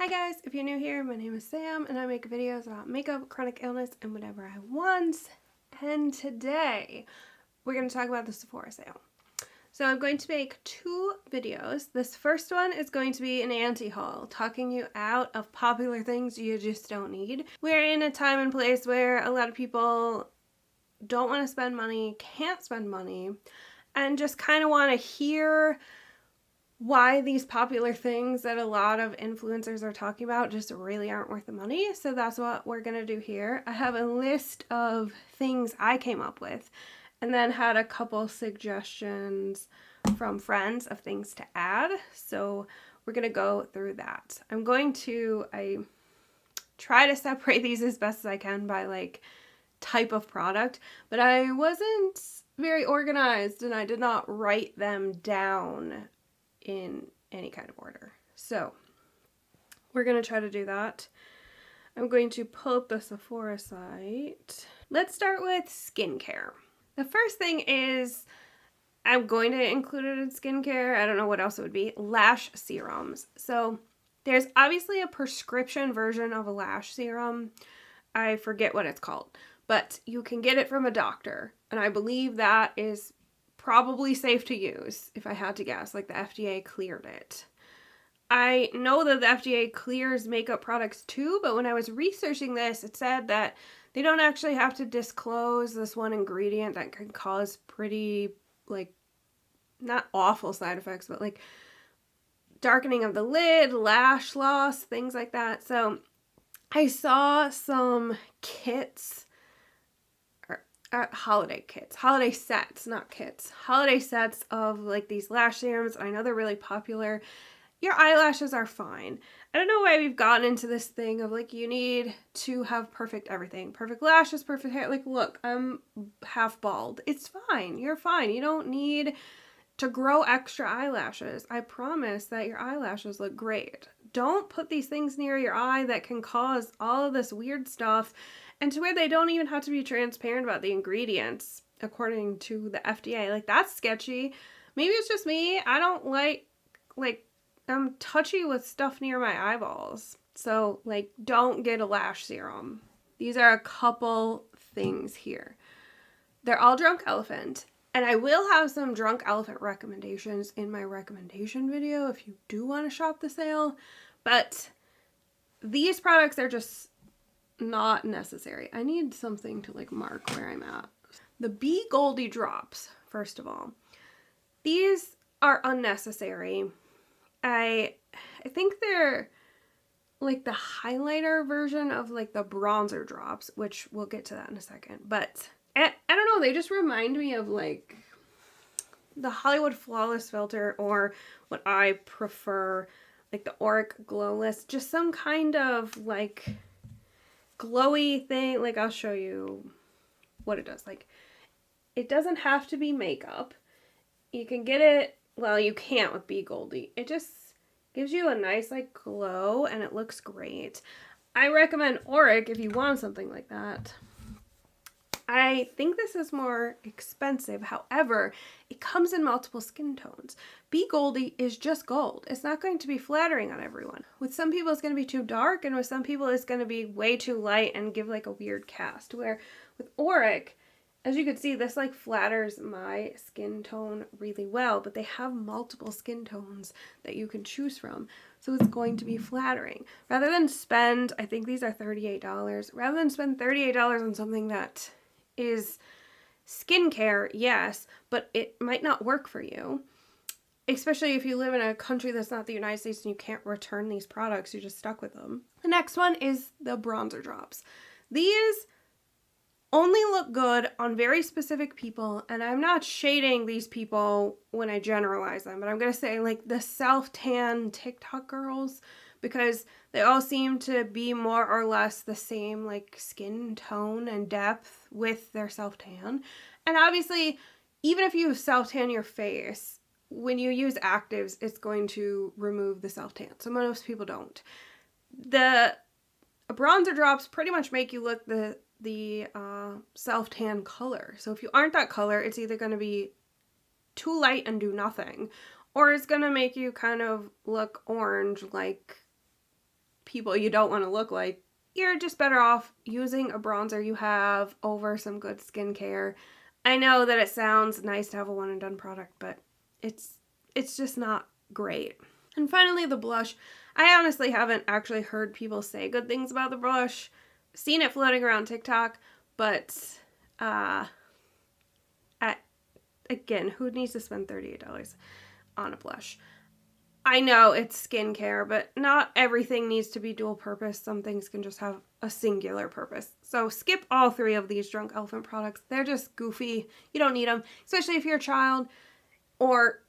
Hi guys, if you're new here, my name is Sam and I make videos about makeup, chronic illness, and whatever I want. And today, we're going to talk about the Sephora sale. So I'm going to make two videos. This first one is going to be an anti-haul, talking you out of popular things you just don't need. We're in a time and place where a lot of people don't want to spend money, can't spend money, and just kind of want to hear why these popular things that a lot of influencers are talking about just really aren't worth the money. So that's what we're going to do here. I have a list of things I came up with and then had a couple suggestions from friends of things to add. So we're going to go through that. I try to separate these as best as I can by like type of product, but I wasn't very organized and I did not write them down in any kind of order. So we're going to try to do that. I'm going to pull up the Sephora site. Let's start with skincare. The first thing is, I'm going to include it in skincare. I don't know what else it would be. Lash serums. So there's obviously a prescription version of a lash serum. I forget what it's called, but you can get it from a doctor. And I believe that is probably safe to use, if I had to guess. Like the FDA cleared it. I know that the FDA clears makeup products too, but when I was researching this, it said that they don't actually have to disclose this one ingredient that can cause pretty, like, not awful side effects, but like darkening of the lid, lash loss, things like that. So I saw some kits, holiday sets, not kits, holiday sets of like these lash serums. I know they're really popular. Your eyelashes are fine. I don't know why we've gotten into this thing of like, you need to have perfect everything. Perfect lashes, perfect hair. Like, look, I'm half bald. It's fine. You're fine. You don't need to grow extra eyelashes. I promise that your eyelashes look great. Don't put these things near your eye that can cause all of this weird stuff, and to where they don't even have to be transparent about the ingredients according to the FDA. Like, that's sketchy. Maybe it's just me. I don't like I'm touchy with stuff near my eyeballs. So, like, don't get a lash serum. These are a couple things here. They're all Drunk Elephant. And I will have some Drunk Elephant recommendations in my recommendation video if you do want to shop the sale. But these products are just not necessary. I need something to like mark where I'm at. The Be Goldie drops, first of all. These are unnecessary. I think they're like the highlighter version of like the bronzer drops, which we'll get to that in a second. But I don't know, they just remind me of like the Hollywood Flawless filter, or what I prefer, like the Auric Glowless, just some kind of like glowy thing. Like, I'll show you what it does. Like, it doesn't have to be makeup. You can get it, well, you can't with Be Goldie. It just gives you a nice like glow and it looks great. I recommend Auric if you want something like that. I think this is more expensive. However, it comes in multiple skin tones. Be Goldie is just gold. It's not going to be flattering on everyone. With some people, it's going to be too dark, and with some people, it's going to be way too light and give like a weird cast. Where with Auric, as you can see, this like flatters my skin tone really well, but they have multiple skin tones that you can choose from. So it's going to be flattering. Rather than spend, I think these are $38, rather than spend $38 on something that is skincare, yes, but it might not work for you. Especially if you live in a country that's not the United States and you can't return these products, you're just stuck with them. The next one is the bronzer drops. These only look good on very specific people, and I'm not shading these people when I generalize them, but I'm going to say like the self-tan TikTok girls, because they all seem to be more or less the same like skin tone and depth with their self-tan. And obviously, even if you self-tan your face, when you use actives, it's going to remove the self-tan. So most people don't. The bronzer drops pretty much make you look the self-tan color. So if you aren't that color, it's either going to be too light and do nothing, or it's going to make you kind of look orange like people you don't want to look like, you're just better off using a bronzer you have over some good skincare. I know that it sounds nice to have a one and done product, but it's just not great. And finally, the blush. I honestly haven't actually heard people say good things about the blush. Seen it floating around TikTok, but again, who needs to spend $38 on a blush? I know it's skincare, but not everything needs to be dual purpose. Some things can just have a singular purpose. So skip all 3 of these Drunk Elephant products. They're just goofy. You don't need them, especially if you're a child or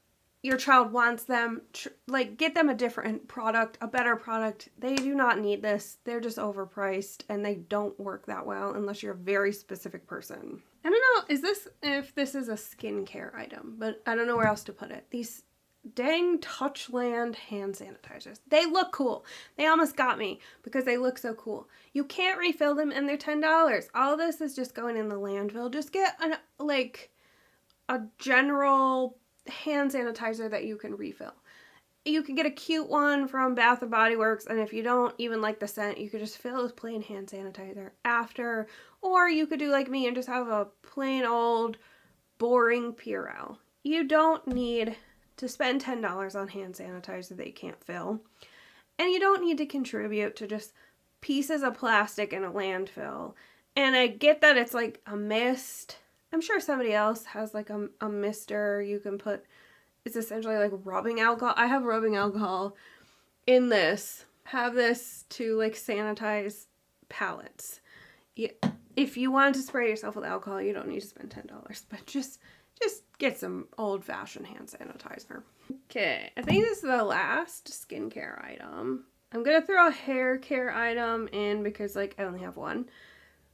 your child wants them. Like, get them a different product, a better product. They do not need this. They're just overpriced and they don't work that well unless you're a very specific person. I don't know if this is a skincare item, but I don't know where else to put it. These dang Touchland hand sanitizers. They look cool. They almost got me because they look so cool. You can't refill them and they're $10. All this is just going in the landfill. Just get a general hand sanitizer that you can refill. You can get a cute one from Bath & Body Works, and if you don't even like the scent, you could just fill it with plain hand sanitizer after, or you could do like me and just have a plain old boring Purell. You don't need to spend $10 on hand sanitizer that you can't fill, and you don't need to contribute to just pieces of plastic in a landfill. And I get that it's like a mist. I'm sure somebody else has like a mister you can put. It's essentially like rubbing alcohol. I have rubbing alcohol in this. Have this to like sanitize pallets. If you want to spray yourself with alcohol, you don't need to spend $10. But just get some old-fashioned hand sanitizer. Okay, I think this is the last skincare item. I'm going to throw a hair care item in because like I only have one.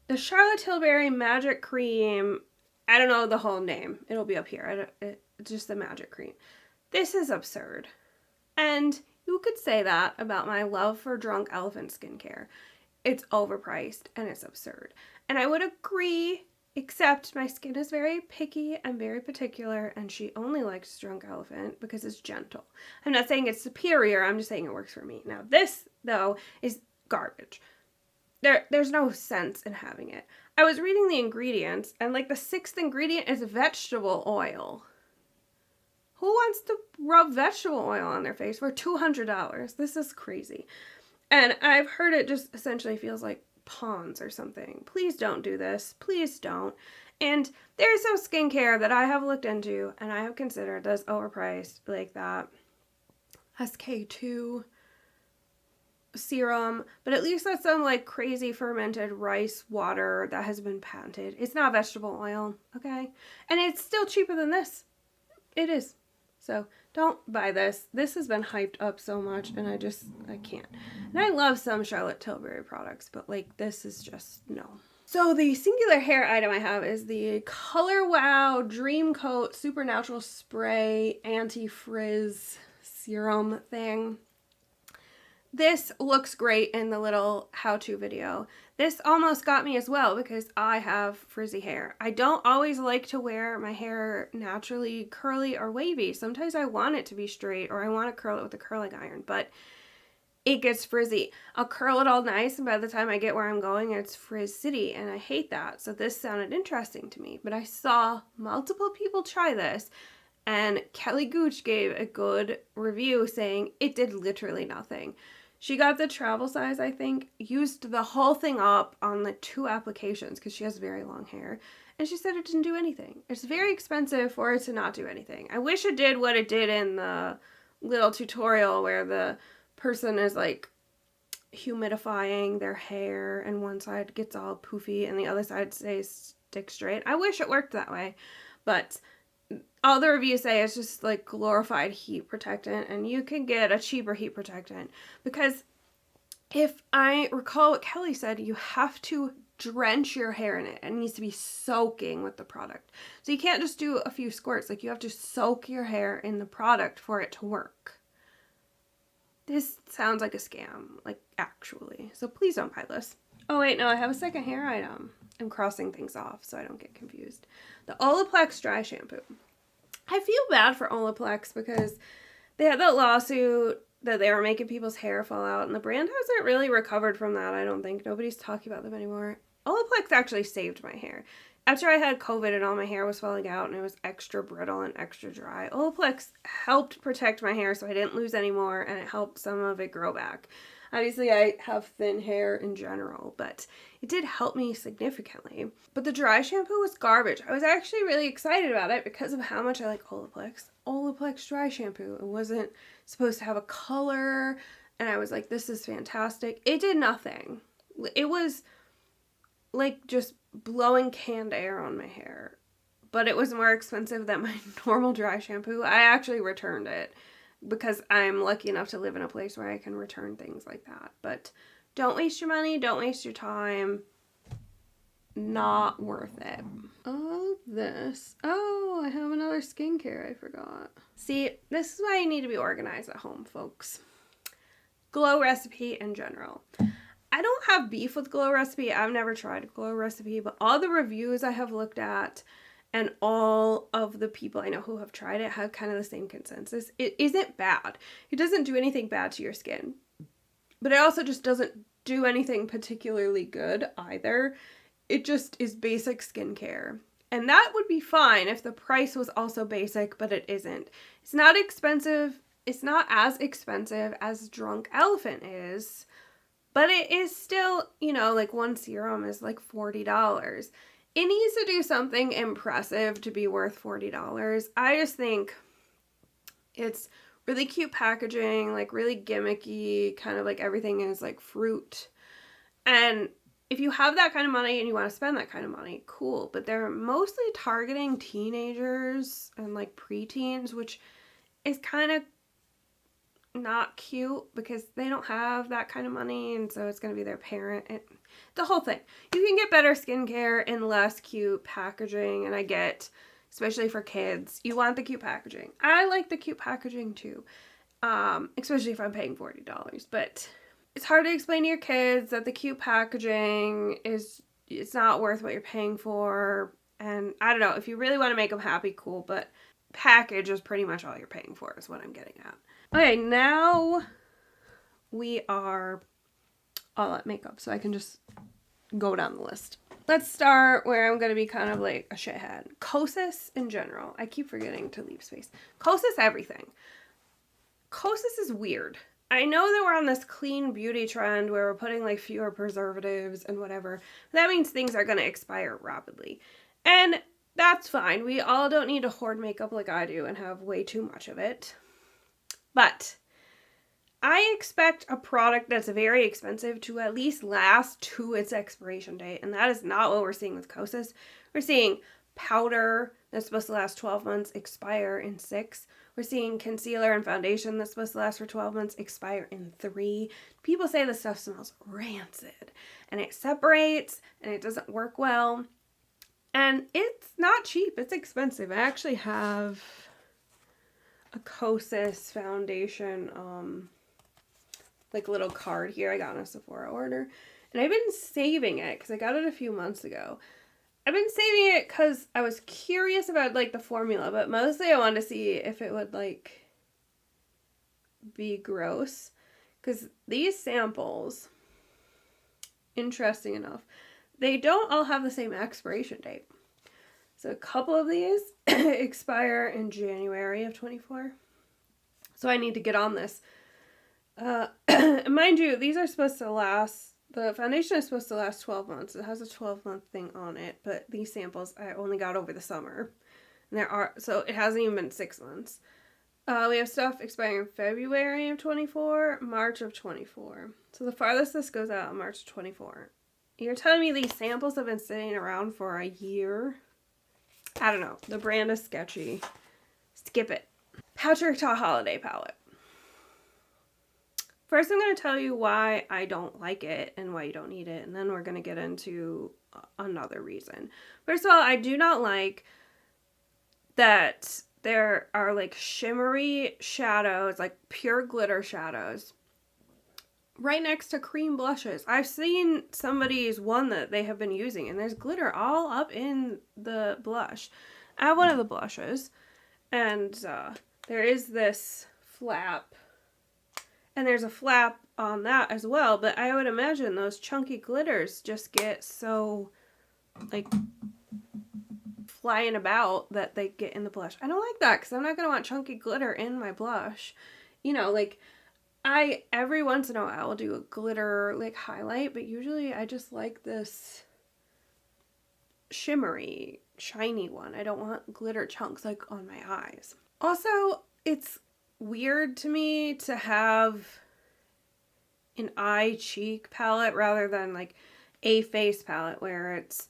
The Charlotte Tilbury Magic Cream. I don't know the whole name. It'll be up here. It's just the Magic Cream. This is absurd. And you could say that about my love for Drunk Elephant skincare. It's overpriced and it's absurd. And I would agree, except my skin is very picky and very particular, and she only likes Drunk Elephant because it's gentle. I'm not saying it's superior. I'm just saying it works for me. Now this, though, is garbage. There's no sense in having it. I was reading the ingredients, and like the 6th ingredient is vegetable oil. Who wants to rub vegetable oil on their face for $200? This is crazy. And I've heard it just essentially feels like Pond's or something. Please don't do this. Please don't. And there's some skincare that I have looked into and I have considered that's overpriced, like that SK2 serum, but at least that's some like crazy fermented rice water that has been patented. It's not vegetable oil, okay? And it's still cheaper than this. It is. So don't buy this. This has been hyped up so much and I can't. And I love some Charlotte Tilbury products, but like this is just no. So the singular hair item I have is the Color Wow Dream Coat Supernatural Spray Anti-Frizz Serum thing. This looks great in the little how-to video. This almost got me as well because I have frizzy hair. I don't always like to wear my hair naturally curly or wavy. Sometimes I want it to be straight or I want to curl it with a curling iron, but it gets frizzy. I'll curl it all nice and by the time I get where I'm going, it's frizz city and I hate that. So this sounded interesting to me, but I saw multiple people try this and Kelly Gooch gave a good review saying it did literally nothing. She got the travel size, I think, used the whole thing up on the 2 applications because she has very long hair. And she said it didn't do anything. It's very expensive for it to not do anything. I wish it did what it did in the little tutorial where the person is like humidifying their hair and one side gets all poofy and the other side stays stick straight. I wish it worked that way. But all the reviews say it's just like glorified heat protectant and you can get a cheaper heat protectant because if I recall what Kelly said, you have to drench your hair in it. It needs to be soaking with the product. So you can't just do a few squirts. Like you have to soak your hair in the product for it to work. This sounds like a scam, like actually. So please don't buy this. Oh wait, no, I have a second hair item. I'm crossing things off so I don't get confused. The Olaplex Dry Shampoo. I feel bad for Olaplex because they had that lawsuit that they were making people's hair fall out, and the brand hasn't really recovered from that, I don't think. Nobody's talking about them anymore. Olaplex actually saved my hair. After I had COVID and all my hair was falling out and it was extra brittle and extra dry, Olaplex helped protect my hair so I didn't lose any more, and it helped some of it grow back. Obviously, I have thin hair in general, but it did help me significantly. But the dry shampoo was garbage. I was actually really excited about it because of how much I like Olaplex. Olaplex dry shampoo. It wasn't supposed to have a color, and I was like, this is fantastic. It did nothing. It was like just blowing canned air on my hair, but it was more expensive than my normal dry shampoo. I actually returned it because I'm lucky enough to live in a place where I can return things like that. But don't waste your money, don't waste your time. Not worth it. All of this. Oh, I have another skincare I forgot. See, this is why you need to be organized at home, folks. Glow Recipe in general. I don't have beef with Glow Recipe. I've never tried Glow Recipe, but all the reviews I have looked at and all of the people I know who have tried it have kind of the same consensus. It isn't bad. It doesn't do anything bad to your skin, but it also just doesn't do anything particularly good either. It just is basic skincare. And that would be fine if the price was also basic, but it isn't. It's not expensive. It's not as expensive as Drunk Elephant is, but it is still, you know, like one serum is like $40. It needs to do something impressive to be worth $40. I just think it's really cute packaging, like really gimmicky, kind of like everything is like fruit. And if you have that kind of money and you want to spend that kind of money, cool. But they're mostly targeting teenagers and like preteens, which is kind of not cute because they don't have that kind of money, and so it's going to be their parent. And the whole thing. You can get better skincare and less cute packaging, and I get, especially for kids, you want the cute packaging. I like the cute packaging too, especially if I'm paying $40. But it's hard to explain to your kids that the cute packaging it's not worth what you're paying for. And I don't know, if you really want to make them happy, cool, but package is pretty much all you're paying for is what I'm getting at. Okay, now we are all at makeup, so I can just go down the list. Let's start where I'm going to be kind of like a shithead. Kosas in general. I keep forgetting to leave space. Kosas everything. Kosas is weird. I know that we're on this clean beauty trend where we're putting like fewer preservatives and whatever. That means things are going to expire rapidly. And that's fine. We all don't need to hoard makeup like I do and have way too much of it. But I expect a product that's very expensive to at least last to its expiration date. And that is not what we're seeing with Kosas. We're seeing powder that's supposed to last 12 months expire in 6. We're seeing concealer and foundation that's supposed to last for 12 months expire in 3. People say the stuff smells rancid. And it separates and it doesn't work well. And it's not cheap. It's expensive. I actually have a Kosas foundation like little card here I got in a Sephora order, and I've been saving it because I got it a few months ago. I've been saving it because I was curious about like the formula, but mostly I wanted to see if it would like be gross, because these samples, interesting enough, they don't all have the same expiration date. So a couple of these expire in January of 24. So I need to get on this. Mind you, these are supposed to last, the foundation is supposed to last 12 months. It has a 12-month thing on it, but these samples I only got over the summer. And so it hasn't even been 6 months. We have stuff expiring in February of 24, March of 24. So the farthest this goes out in March of 24. You're telling me these samples have been sitting around for a year? I don't know. The brand is sketchy. Skip it. Patrick Ta Holiday Palette. First, I'm going to tell you why I don't like it and why you don't need it, and then we're going to get into another reason. First of all, I do not like that there are like shimmery shadows, like pure glitter shadows, right next to cream blushes. I've seen somebody's one that they have been using, and there's glitter all up in the blush. I have one of the blushes, and there is this flap And there's a flap on that as well, but I would imagine those chunky glitters just get so, like, flying about that they get in the blush. I don't like that because I'm not going to want chunky glitter in my blush. You know, like, every once in a while will do a glitter, like, highlight, but usually I just like this shimmery, shiny one. I don't want glitter chunks, like, on my eyes. Also, it's weird to me to have an eye cheek palette rather than, like, a face palette where it's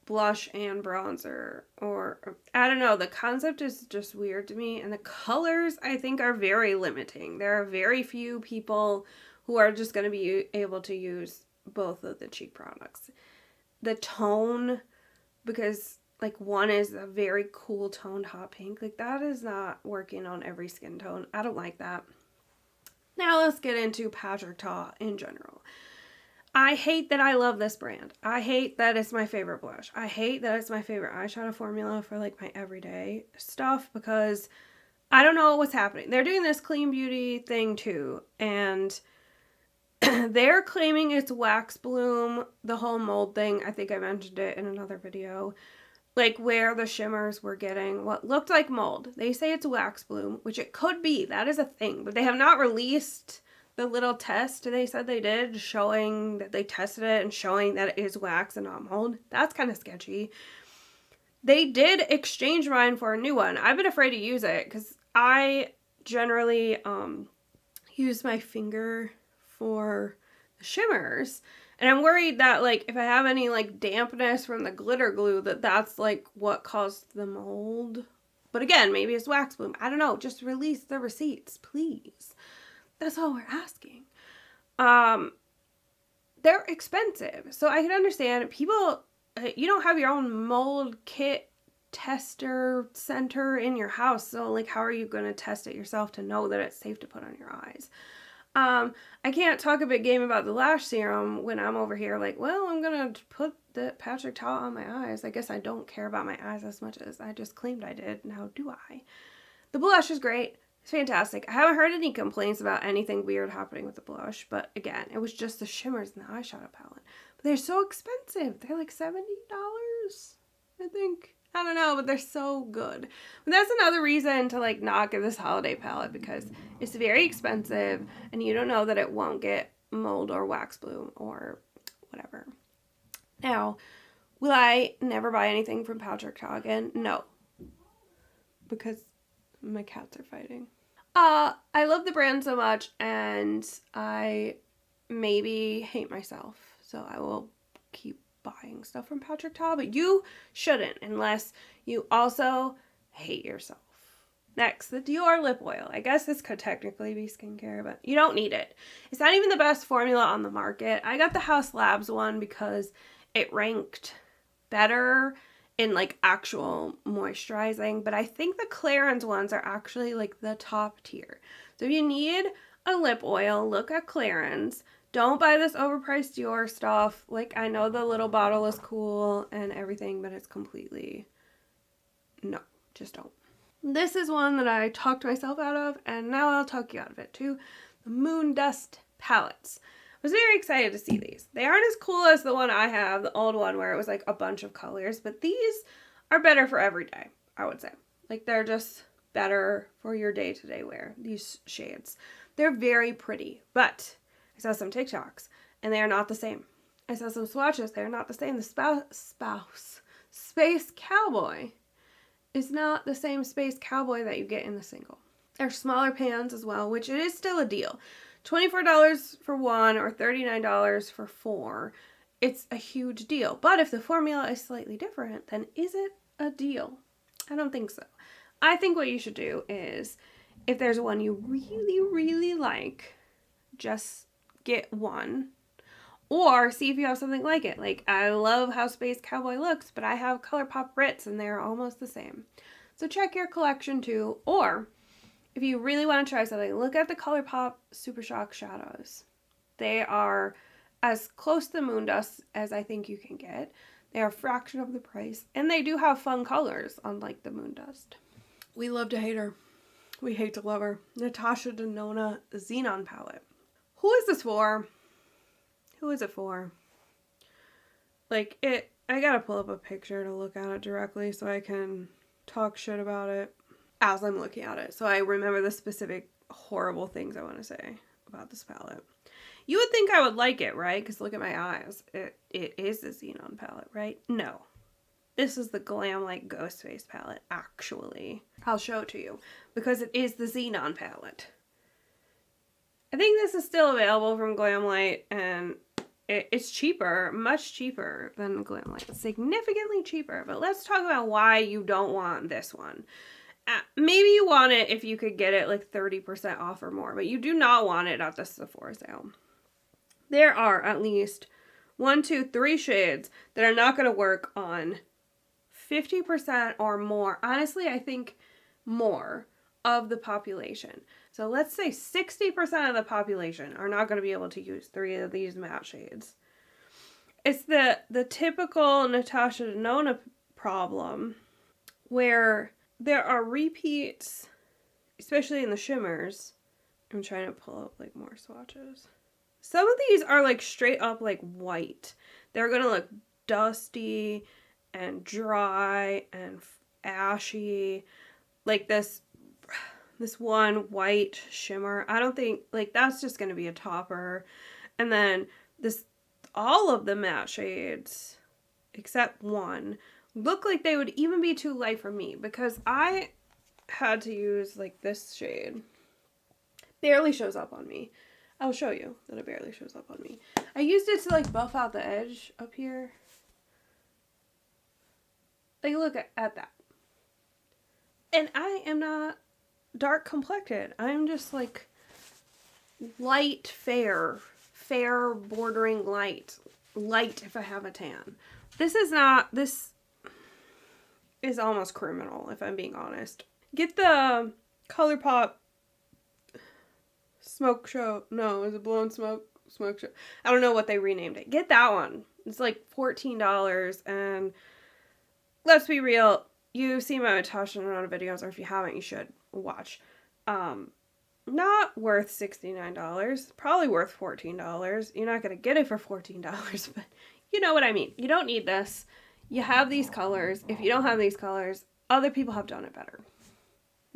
blush and bronzer, or I don't know, the concept is just weird to me, and the colors I think are very limiting. There are very few people who are just going to be able to use both of the cheek products. The tone, because like one is a very cool toned hot pink, like that is not working on every skin tone. I don't like that. Now let's get into Patrick Ta in general. I hate that I love this brand. I hate that it's my favorite blush. I hate that it's my favorite eyeshadow formula for like my everyday stuff because I don't know what's happening. They're doing this clean beauty thing too, and they're claiming it's wax bloom, the whole mold thing. I think I mentioned it in another video. Like where the shimmers were getting what looked like mold. They say it's wax bloom, which it could be. That is a thing, but they have not released the little test they said they did, showing that they tested it and showing that it is wax and not mold. That's kind of sketchy. They did exchange mine for a new one. I've been afraid to use it because I generally use my finger for the shimmers. And I'm worried that, like, if I have any, like, dampness from the glitter glue, that's, like, what caused the mold. But again, maybe it's wax bloom. I don't know. Just release the receipts, please. That's all we're asking. They're expensive. So I can understand people, you don't have your own mold kit tester center in your house. So like, how are you going to test it yourself to know that it's safe to put on your eyes? I can't talk a big game about the lash serum when I'm over here like, well, I'm going to put the Patrick Ta on my eyes. I guess I don't care about my eyes as much as I just claimed I did. Now do I? The blush is great. It's fantastic. I haven't heard any complaints about anything weird happening with the blush, but again, it was just the shimmers in the eyeshadow palette. But they're so expensive. They're like $70, I think. I don't know, but they're so good. But that's another reason to like not get this holiday palette because it's very expensive and you don't know that it won't get mold or wax bloom or whatever. Now, will I never buy anything from Patrick Ta again? No. Because my cats are fighting. I love the brand so much and I maybe hate myself. So I will keep buying stuff from Patrick Ta, but you shouldn't unless you also hate yourself. Next, the Dior lip oil. I guess this could technically be skincare, but you don't need it. It's not even the best formula on the market. I got the House Labs one because it ranked better in like actual moisturizing, but I think the Clarins ones are actually like the top tier. So if you need a lip oil, look at Clarins. Don't buy this overpriced Dior stuff. Like, I know the little bottle is cool and everything, but it's completely, no, just don't. This is one that I talked myself out of, and now I'll talk you out of it too. The Moon Dust palettes. I was very excited to see these. They aren't as cool as the one I have, the old one where it was like a bunch of colors, but these are better for every day, I would say. Like, they're just better for your day-to-day wear, these shades. They're very pretty, but I saw some TikToks, and they are not the same. I saw some swatches, they are not the same. The Space Cowboy is not the same Space Cowboy that you get in the single. They're smaller pans as well, which it is still a deal. $24 for one or $39 for four. It's a huge deal. But if the formula is slightly different, then is it a deal? I don't think so. I think what you should do is, if there's one you really, really like, just get one. Or see if you have something like it. Like, I love how Space Cowboy looks, but I have ColourPop Ritz and they're almost the same. So check your collection too. Or if you really want to try something, look at the ColourPop Super Shock Shadows. They are as close to Moon Dust as I think you can get. They are a fraction of the price. And they do have fun colors, unlike the Moon Dust. We love to hate her. We hate to love her. Natasha Denona Xenon palette. Who is this for? Who is it for? Like, I gotta pull up a picture to look at it directly so I can talk shit about it as I'm looking at it. So I remember the specific horrible things I want to say about this palette. You would think I would like it, right? Because look at my eyes. It is the Xenon palette, right? No. This is the Glam Light Ghost Face palette, actually. I'll show it to you. Because it is the Xenon palette. I think this is still available from Glam Light, and it's cheaper, much cheaper than Glam Light. Significantly cheaper. But let's talk about why you don't want this one. Maybe you want it if you could get it like 30% off or more, but you do not want it at the Sephora sale. There are at least 1, 2, 3 shades that are not going to work on 50% or more. Honestly, I think more of the population. So let's say 60% of the population are not going to be able to use 3 of these matte shades. It's the typical Natasha Denona problem where there are repeats, especially in the shimmers. I'm trying to pull up like more swatches. Some of these are like straight up like white. They're going to look dusty and dry and ashy. Like this one white shimmer. I don't think, like, that's just going to be a topper. And then all of the matte shades, except one, look like they would even be too light for me because I had to use like this shade. Barely shows up on me. I'll show you that it barely shows up on me. I used it to like buff out the edge up here. Like, look at that. And I am not dark complected. I'm just like light fair bordering light if I have a tan. This is almost criminal if I'm being honest. Get the ColourPop Smoke Show. No, is it Blown Smoke Show? I don't know what they renamed it. Get that one. It's like $14, and let's be real. You've seen my Natasha Denona videos, or if you haven't, you should watch. Not worth $69. Probably worth $14. You're not gonna get it for $14, but you know what I mean. You don't need this. You have these colors. If you don't have these colors, other people have done it better.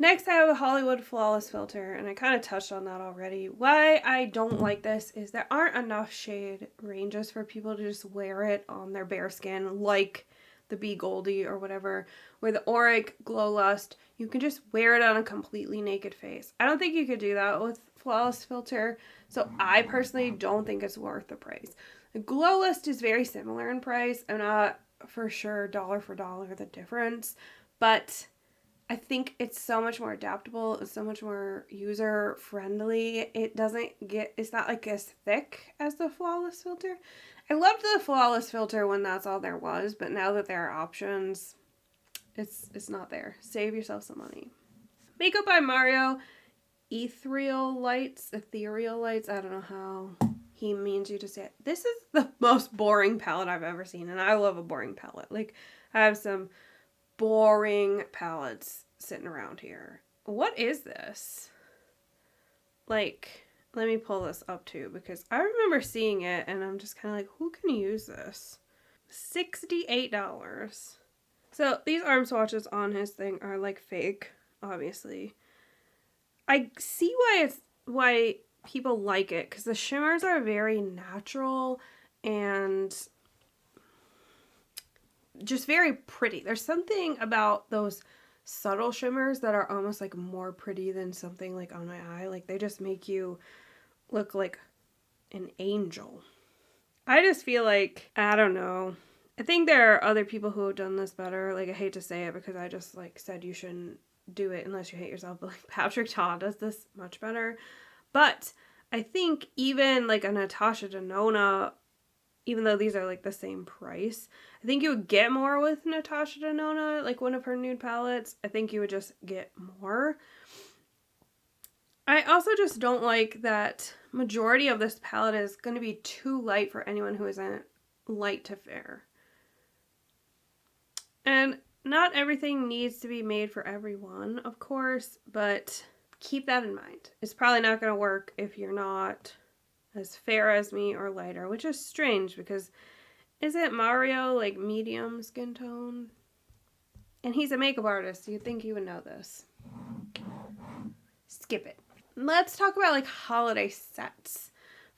Next, I have a Hollywood Flawless filter, and I kind of touched on that already. Why I don't like this is there aren't enough shade ranges for people to just wear it on their bare skin, like the Be Goldie or whatever. With the Auric Glow Lust, you can just wear it on a completely naked face. I don't think you could do that with Flawless filter, so I personally don't think it's worth the price. The Glow Lust is very similar in price. I'm not for sure dollar for dollar the difference, but I think it's so much more adaptable. It's so much more user friendly. It's not like as thick as the Flawless filter. I loved the Flawless filter when that's all there was, but now that there are options, it's not there. Save yourself some money. Makeup by Mario. Ethereal lights. I don't know how he means you to say it. This is the most boring palette I've ever seen, and I love a boring palette. Like, I have some boring palettes sitting around here. What is this? Like, let me pull this up too, because I remember seeing it and I'm just kind of like, who can use this? $68. So these arm swatches on his thing are like fake, obviously. I see why people like it, because the shimmers are very natural and just very pretty. There's something about those subtle shimmers that are almost like more pretty than something like on my eye. Like, they just make you look like an angel. I just feel like, I don't know. I think there are other people who have done this better. Like, I hate to say it because I just like said you shouldn't do it unless you hate yourself, but like Patrick Ta does this much better. But I think even like a Natasha Denona, even though these are like the same price, I think you would get more with Natasha Denona, like one of her nude palettes. I think you would just get more. I also just don't like that majority of this palette is going to be too light for anyone who isn't light to fair. And not everything needs to be made for everyone, of course, but keep that in mind. It's probably not going to work if you're not as fair as me or lighter, which is strange because isn't Mario like medium skin tone? And he's a makeup artist, so you'd think he would know this. Skip it. Let's talk about like holiday sets.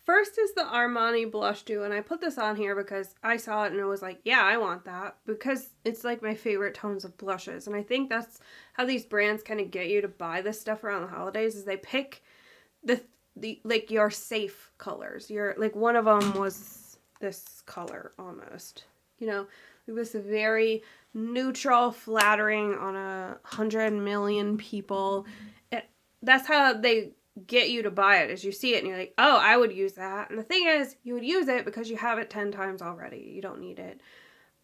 First is the Armani Blush Dew, and I put this on here because I saw it and I was like, yeah, I want that, because it's like my favorite tones of blushes. And I think that's how these brands kind of get you to buy this stuff around the holidays, is they pick the like your safe colors. Your like one of them was this color almost. You know, it was very neutral, flattering on 100 million people. That's how they get you to buy it, as you see it and you're like, oh, I would use that. And the thing is, you would use it because you have it 10 times already. You don't need it.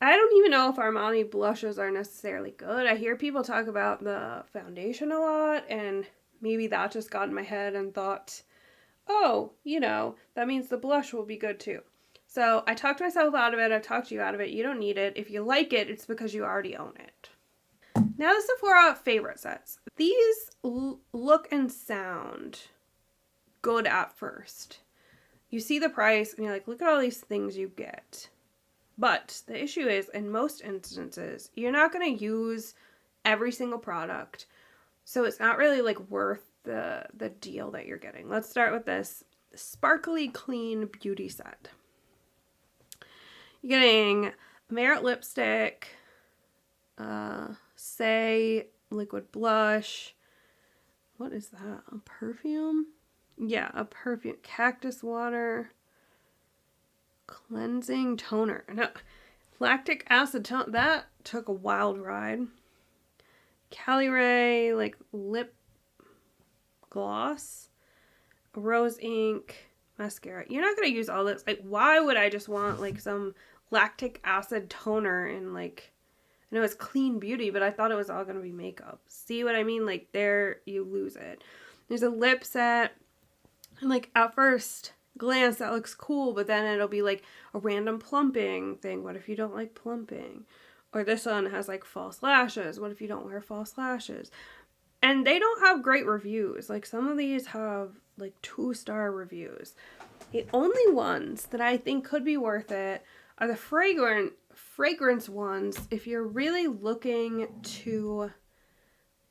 I don't even know if Armani blushes are necessarily good. I hear people talk about the foundation a lot, and maybe that just got in my head and thought, oh, you know, that means the blush will be good too. So I talked myself out of it. I've talked you out of it. You don't need it. If you like it, it's because you already own it. Now the Sephora favorite sets. These look and sound good at first. You see the price and you're like, look at all these things you get. But the issue is, in most instances, you're not going to use every single product. So it's not really like worth the deal that you're getting. Let's start with this Sparkly Clean Beauty Set. You're getting Merit Lipstick, Say Liquid Blush. What is that? A perfume? Yeah, a perfume. Cactus Water. Cleansing Toner. No, lactic acid tone. That took a wild ride. Cali Ray, like lip gloss. Rose Ink mascara. You're not going to use all this. Like, why would I just want like some lactic acid toner and like, I know it's clean beauty, but I thought it was all going to be makeup. See what I mean? Like, there you lose it. There's a lip set, and like at first glance that looks cool, but then it'll be like a random plumping thing. What if you don't like plumping? Or this one has like false lashes. What if you don't wear false lashes? And they don't have great reviews. Like, some of these have like 2-star reviews. The only ones that I think could be worth it are the fragrance ones, if you're really looking to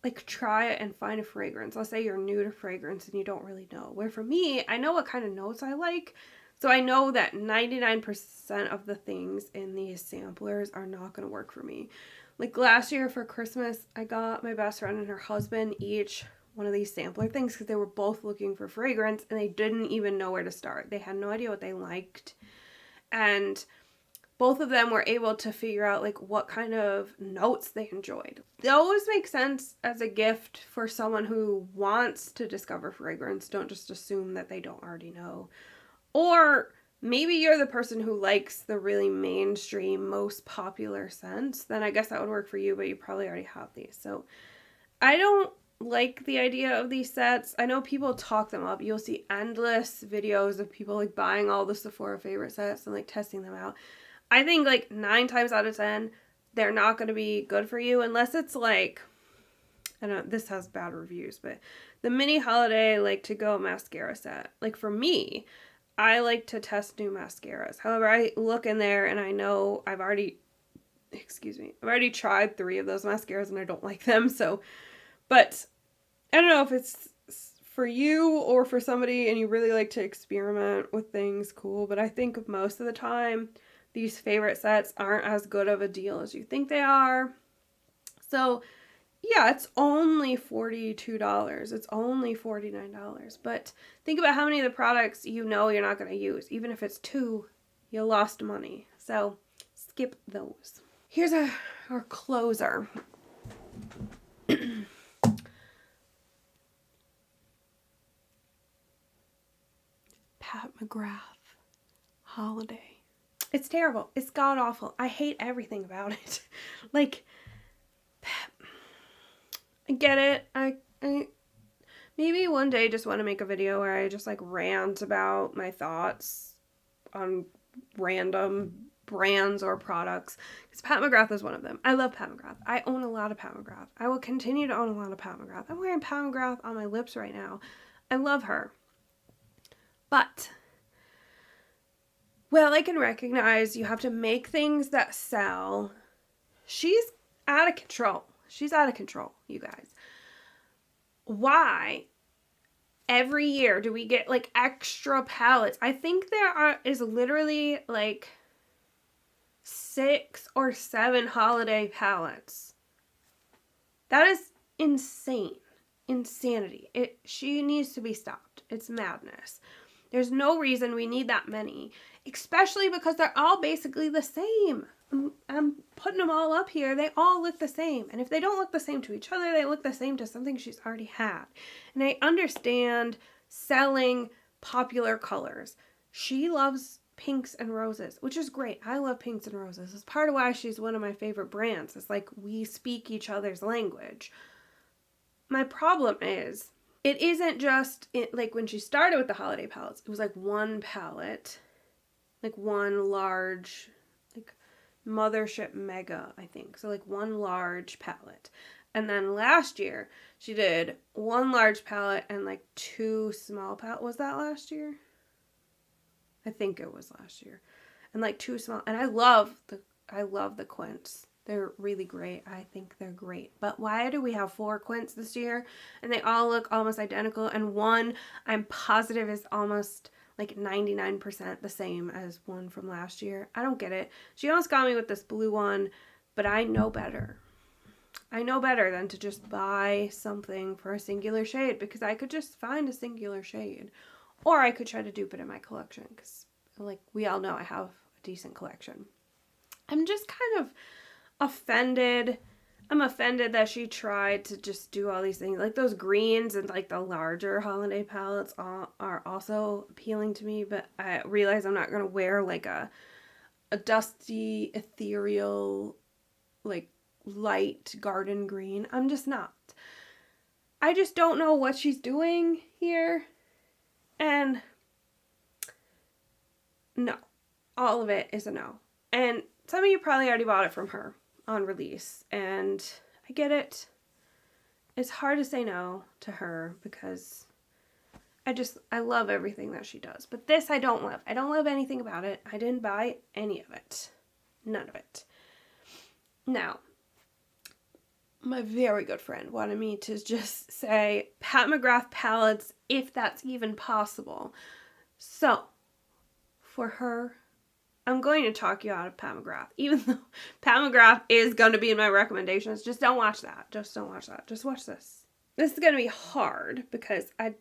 like try it and find a fragrance. Let's say you're new to fragrance and you don't really know. Where for me, I know what kind of notes I like. So I know that 99% of the things in these samplers are not going to work for me. Like last year for Christmas, I got my best friend and her husband each one of these sampler things because they were both looking for fragrance and they didn't even know where to start. They had no idea what they liked. And both of them were able to figure out like what kind of notes they enjoyed. Those make sense as a gift for someone who wants to discover fragrance. Don't just assume that they don't already know. Or maybe you're the person who likes the really mainstream, most popular scents. Then I guess that would work for you, but you probably already have these. So I don't like the idea of these sets. I know people talk them up. You'll see endless videos of people like buying all the Sephora favorite sets and like testing them out. I think like 9 times out of 10, they're not going to be good for you unless it's like, I don't know, this has bad reviews, but the mini holiday like to go mascara set. Like for me, I like to test new mascaras. However, I look in there and I know I've already tried 3 of those mascaras and I don't like them. So, but I don't know if it's for you or for somebody and you really like to experiment with things, cool. But I think most of the time, these favorite sets aren't as good of a deal as you think they are. So yeah, it's only $42. It's only $49. But think about how many of the products you know you're not going to use. Even if it's 2, you lost money. So skip those. Here's our closer. Pat McGrath Holiday. It's terrible. It's god awful. I hate everything about it. Like, I get it. I maybe one day just want to make a video where I just like rant about my thoughts on random brands or products, because Pat McGrath is one of them. I love Pat McGrath. I own a lot of Pat McGrath. I will continue to own a lot of Pat McGrath. I'm wearing Pat McGrath on my lips right now. I love her. But, well, I can recognize you have to make things that sell. She's out of control. She's out of control, you guys. Why every year do we get like extra palettes? I think there is literally like 6 or 7 holiday palettes. That is insane. Insanity. She needs to be stopped. It's madness. There's no reason we need that many, especially because they're all basically the same. I'm putting them all up here. They all look the same. And if they don't look the same to each other, they look the same to something she's already had. And I understand selling popular colors. She loves pinks and roses, which is great. I love pinks and roses. It's part of why she's one of my favorite brands. It's like we speak each other's language. My problem is, it isn't just, like when she started with the holiday palettes, it was like one palette, like one large, like Mothership Mega, I think. So like one large palette. And then last year, she did one large palette and like 2 small palettes. Was that last year? I think it was last year. And like 2 small, and I love the quints. They're really great. I think they're great. But why do we have 4 quints this year? And they all look almost identical. And one, I'm positive, is almost like 99% the same as one from last year. I don't get it. She almost got me with this blue one, but I know better. I know better than to just buy something for a singular shade, because I could just find a singular shade. Or I could try to dupe it in my collection, because like we all know I have a decent collection. I'm just kind of offended. I'm offended that she tried to just do all these things. Like those greens and like the larger holiday palettes are also appealing to me, but I realize I'm not going to wear like a dusty, ethereal, like light garden green. I'm just not. I just don't know what she's doing here. And no, all of it is a no. And some of you probably already bought it from her on release, and I get it. It's hard to say no to her because I love everything that she does. But this I don't love. I don't love anything about it. I didn't buy any of it. None of it. Now, my very good friend wanted me to just say Pat McGrath palettes, if that's even possible. So, for her, I'm going to talk you out of Pat McGrath, even though Pat McGrath is going to be in my recommendations. Just don't watch that. Just don't watch that. Just watch this. This is going to be hard because I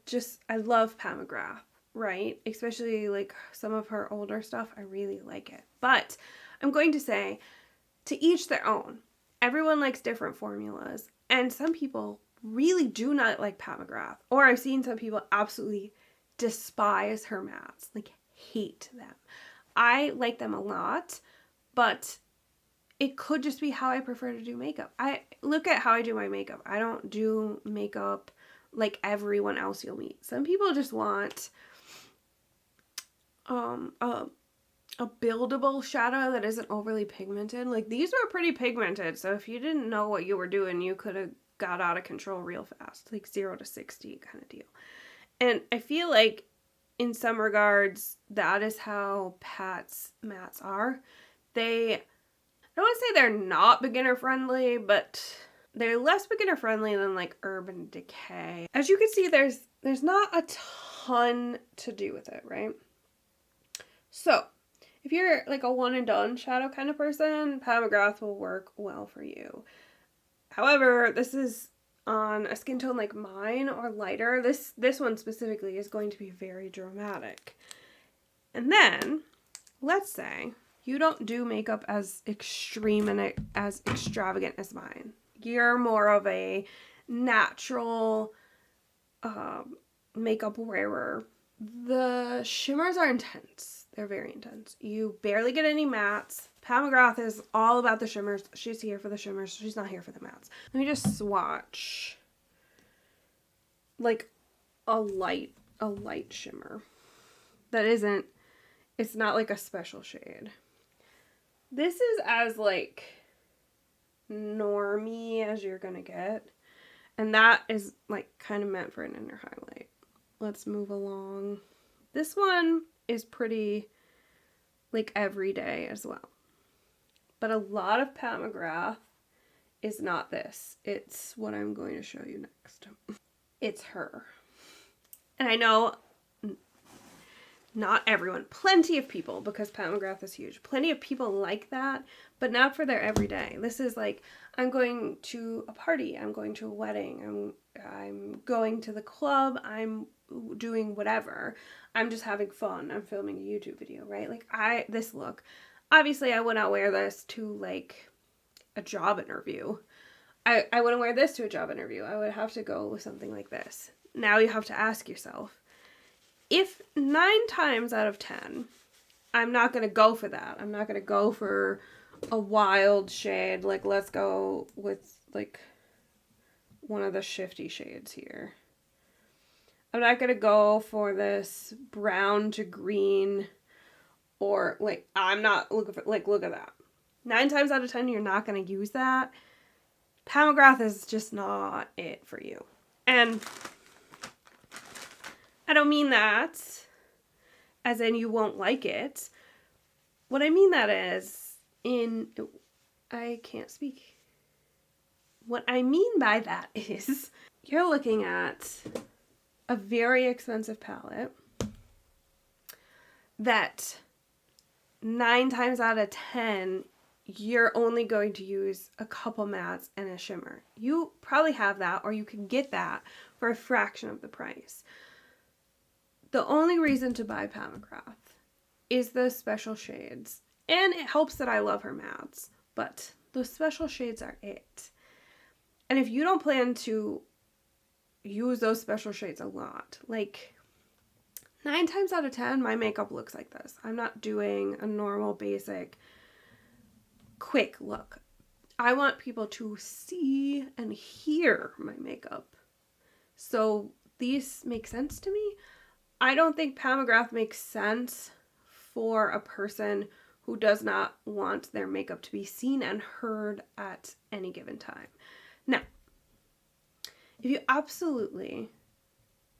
love Pat McGrath, right? Especially like some of her older stuff. I really like it. But I'm going to say, to each their own. Everyone likes different formulas. And some people really do not like Pat McGrath. Or I've seen some people absolutely despise her mattes. Like, hate them. I like them a lot, but it could just be how I prefer to do makeup. I look at how I do my makeup. I don't do makeup like everyone else you'll meet. Some people just want a buildable shadow that isn't overly pigmented. Like these were pretty pigmented, so if you didn't know what you were doing, you could have got out of control real fast, like 0 to 60 kind of deal. And I feel like in some regards, that is how Pat's mattes are. I don't want to say they're not beginner friendly, but they're less beginner friendly than like Urban Decay. As you can see, there's not a ton to do with it, right? So, if you're like a one and done shadow kind of person, Pat McGrath will work well for you. However, this is on a skin tone like mine or lighter. This one specifically is going to be very dramatic. And then, let's say you don't do makeup as extreme and as extravagant as mine. You're more of a natural makeup wearer. The shimmers are intense. They're very intense. You barely get any mattes. Pat McGrath is all about the shimmers. She's here for the shimmers. She's not here for the mattes. Let me just swatch like a light shimmer. It's not like a special shade. This is as like normie as you're gonna get. And that is like kind of meant for an inner highlight. Let's move along. This one is pretty like everyday as well. But a lot of Pat McGrath is not this. It's what I'm going to show you next. It's her. And I know not everyone, plenty of people, because Pat McGrath is huge, plenty of people like that, but not for their everyday. This is like, I'm going to a party, I'm going to a wedding, I'm going to the club, I'm doing whatever. I'm just having fun. I'm filming a YouTube video, right? Like this look. Obviously, I would not wear this to like a job interview. I wouldn't wear this to a job interview. I would have to go with something like this. Now you have to ask yourself, if 9 times out of 10, I'm not going to go for that. I'm not going to go for a wild shade. Like, let's go with, like, one of the shifty shades here. I'm not going to go for this brown to green or, like, I'm not looking for, like, look at that. 9 times out of 10, you're not going to use that. Pat McGrath is just not it for you. And I don't mean that as in you won't like it. What I mean that is I can't speak. What I mean by that is you're looking at a very expensive palette that 9 times out of 10, you're only going to use a couple mattes and a shimmer. You probably have that, or you can get that for a fraction of the price. The only reason to buy Pat McGrath is the special shades. And it helps that I love her mattes, but those special shades are it. And if you don't plan to use those special shades a lot, like 9 times out of 10, my makeup looks like this. I'm not doing a normal, basic, quick look. I want people to see and hear my makeup. So these make sense to me. I don't think Pat McGrath makes sense for a person who does not want their makeup to be seen and heard at any given time. Now, if you absolutely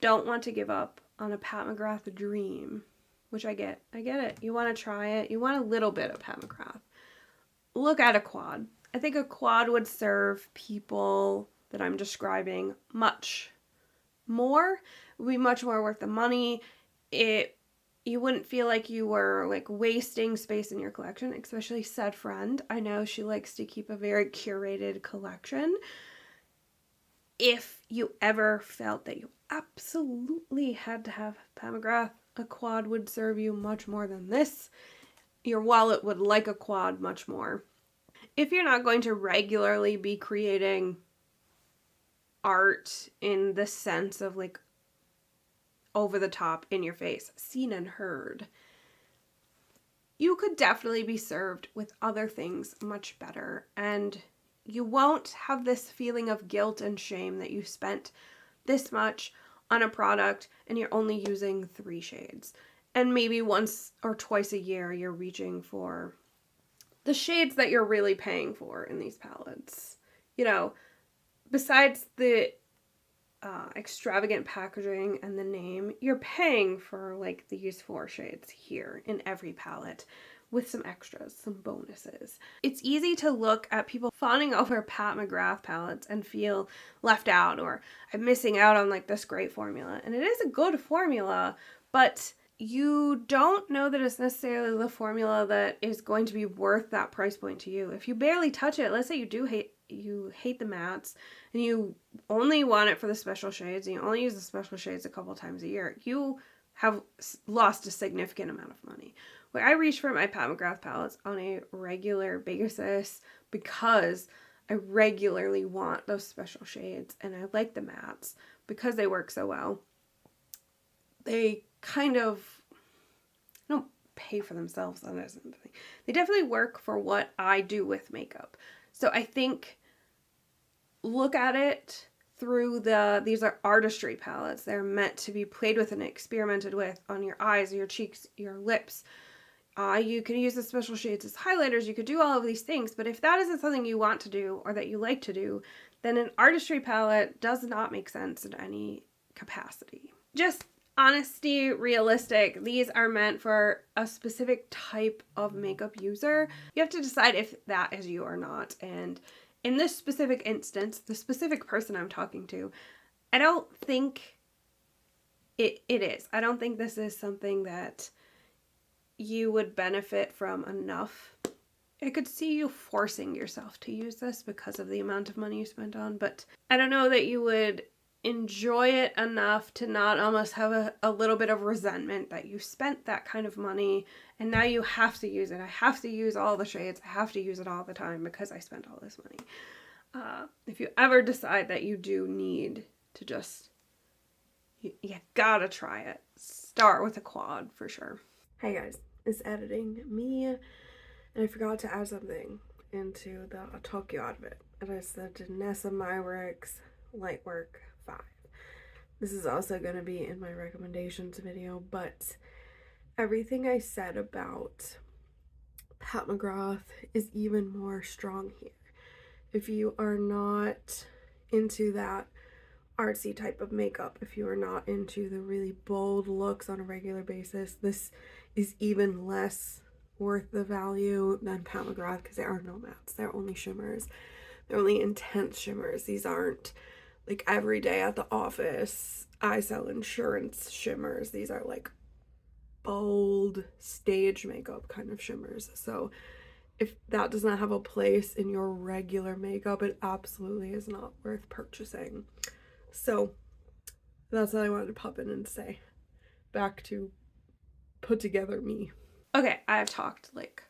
don't want to give up on a Pat McGrath dream, which I get it. You want to try it. You want a little bit of Pat McGrath. Look at a quad. I think a quad would serve people that I'm describing much more. It would be much more worth the money. You wouldn't feel like you were like wasting space in your collection, especially said friend. I know she likes to keep a very curated collection. If you ever felt that you absolutely had to have Pat McGrath, a quad would serve you much more than this. Your wallet would like a quad much more. If you're not going to regularly be creating art in the sense of like over the top, in your face, seen and heard, you could definitely be served with other things much better. And you won't have this feeling of guilt and shame that you spent this much on a product and you're only using 3 shades. And maybe once or twice a year you're reaching for the shades that you're really paying for in these palettes. You know, besides the extravagant packaging and the name, you're paying for like these 4 shades here in every palette with some extras, some bonuses. It's easy to look at people fawning over Pat McGrath palettes and feel left out, or I'm missing out on like this great formula. And it is a good formula, but you don't know that it's necessarily the formula that is going to be worth that price point to you. If you barely touch it, let's say you hate the mattes and you only want it for the special shades and you only use the special shades a couple times a year, you have lost a significant amount of money. Where I reach for my Pat McGrath palettes on a regular basis because I regularly want those special shades and I like the mattes because they work so well. They kind of don't pay for themselves. That isn't the thing. They definitely work for what I do with makeup. So I think look at it through these are artistry palettes. They're meant to be played with and experimented with on your eyes, your cheeks, your lips, You can use the special shades as highlighters. You could do all of these things. But if that isn't something you want to do or that you like to do, then an artistry palette does not make sense in any capacity. Just honesty, realistic. These are meant for a specific type of makeup user. You have to decide if that is you or not. And in this specific instance, the specific person I'm talking to, I don't think it is. I don't think this is something that you would benefit from enough. I could see you forcing yourself to use this because of the amount of money you spent on, but I don't know that you would enjoy it enough to not almost have a little bit of resentment that you spent that kind of money and now you have to use it. I have to use all the shades. I have to use it all the time because I spent all this money. If you ever decide that you do need to just, you gotta try it. Start with a quad for sure. Hey guys, it's editing me, and I forgot to add something into the Tokyo outfit. And I said Nessa Myrick's Lightwork 5. This is also going to be in my recommendations video, but everything I said about Pat McGrath is even more strong here. If you are not into that artsy type of makeup, if you are not into the really bold looks on a regular basis, this is even less worth the value than Pat McGrath because there are no mattes. They're only shimmers. They're only intense shimmers. These aren't like every day at the office I sell insurance shimmers. These are like bold stage makeup kind of shimmers. So if that does not have a place in your regular makeup, it absolutely is not worth purchasing. So that's what I wanted to pop in and say. Back to put together me. Okay, I've talked like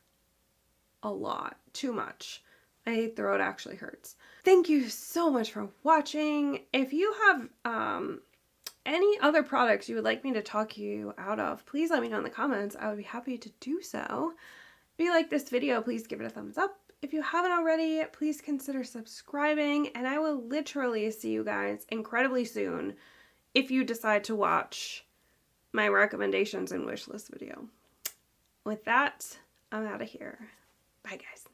a lot, too much. My throat actually hurts. Thank you so much for watching. If you have any other products you would like me to talk you out of, please let me know in the comments. I would be happy to do so. If you like this video, please give it a thumbs up. If you haven't already, please consider subscribing, and I will literally see you guys incredibly soon if you decide to watch my recommendations and wishlist video. With that, I'm out of here. Bye, guys.